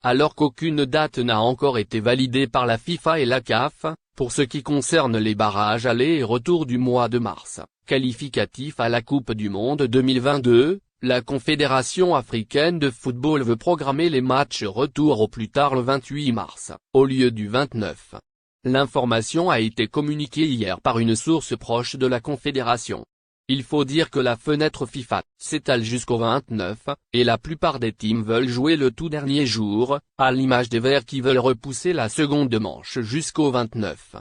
alors qu'aucune date n'a encore été validée par la FIFA et la CAF, pour ce qui concerne les barrages aller et retour du mois de mars, qualificatifs à la Coupe du Monde 2022, la Confédération africaine de football veut programmer les matchs retour au plus tard le 28 mars, au lieu du 29. L'information a été communiquée hier par une source proche de la Confédération. Il faut dire que la fenêtre FIFA s'étale jusqu'au 29, et la plupart des teams veulent jouer le tout dernier jour, à l'image des Verts qui veulent repousser la seconde manche jusqu'au 29.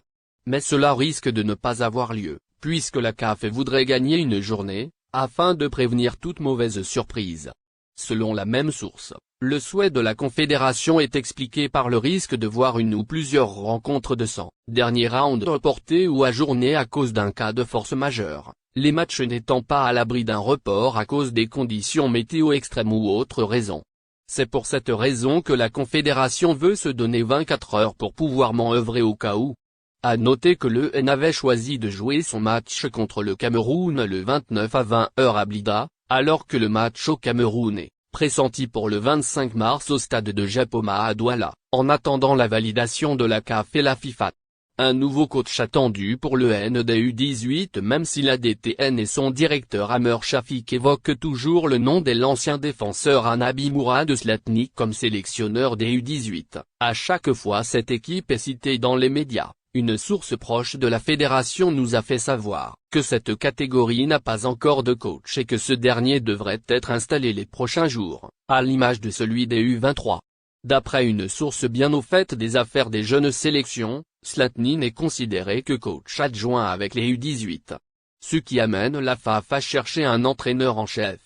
Mais cela risque de ne pas avoir lieu, puisque la CAF voudrait gagner une journée, afin de prévenir toute mauvaise surprise. Selon la même source, le souhait de la Confédération est expliqué par le risque de voir une ou plusieurs rencontres de dernier round reportées ou ajournées à cause d'un cas de force majeure, les matchs n'étant pas à l'abri d'un report à cause des conditions météo extrêmes ou autres raisons. C'est pour cette raison que la Confédération veut se donner 24 heures pour pouvoir manœuvrer au cas où. À noter que l'EN avait choisi de jouer son match contre le Cameroun le 29 à 20 h à Blida, alors que le match au Cameroun est pressenti pour le 25 mars au stade de Japoma à Douala, en attendant la validation de la CAF et la FIFA. Un nouveau coach attendu pour l'EN des U18 même si la DTN et son directeur Amer Shafik évoquent toujours le nom de l'ancien défenseur Anabi Mourad Slatni comme sélectionneur des U18. À chaque fois cette équipe est citée dans les médias. Une source proche de la fédération nous a fait savoir que cette catégorie n'a pas encore de coach et que ce dernier devrait être installé les prochains jours, à l'image de celui des U23. D'après une source bien au fait des affaires des jeunes sélections, Slatni n'est considéré que coach adjoint avec les U18. Ce qui amène la FAF à chercher un entraîneur en chef.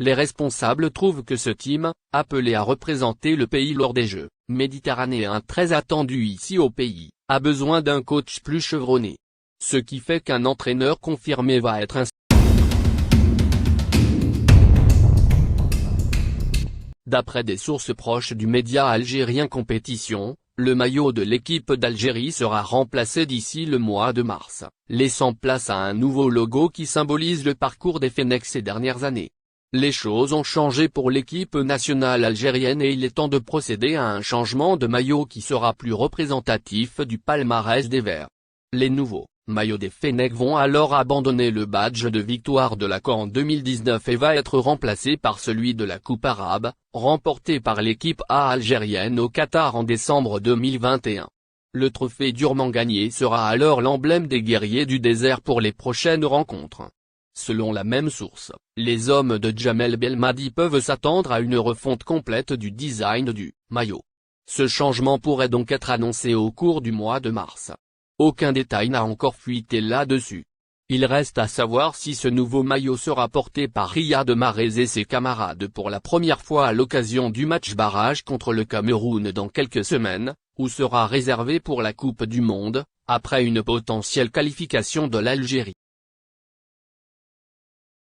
Les responsables trouvent que ce team, appelé à représenter le pays lors des Jeux méditerranéens très attendus ici au pays, a besoin d'un coach plus chevronné. Ce qui fait qu'un entraîneur confirmé va être installé. D'après des sources proches du média algérien Compétition, le maillot de l'équipe d'Algérie sera remplacé d'ici le mois de mars, laissant place à un nouveau logo qui symbolise le parcours des Fennecs ces dernières années. Les choses ont changé pour l'équipe nationale algérienne et il est temps de procéder à un changement de maillot qui sera plus représentatif du palmarès des Verts. Les nouveaux maillots des Fennecs vont alors abandonner le badge de victoire de la CAN 2019 et va être remplacé par celui de la Coupe arabe, remporté par l'équipe A algérienne au Qatar en décembre 2021. Le trophée durement gagné sera alors l'emblème des guerriers du désert pour les prochaines rencontres. Selon la même source, les hommes de Djamel Belmadi peuvent s'attendre à une refonte complète du design du maillot. Ce changement pourrait donc être annoncé au cours du mois de mars. Aucun détail n'a encore fuité là-dessus. Il reste à savoir si ce nouveau maillot sera porté par Riyad Mahrez et ses camarades pour la première fois à l'occasion du match barrage contre le Cameroun dans quelques semaines, ou sera réservé pour la Coupe du Monde, après une potentielle qualification de l'Algérie.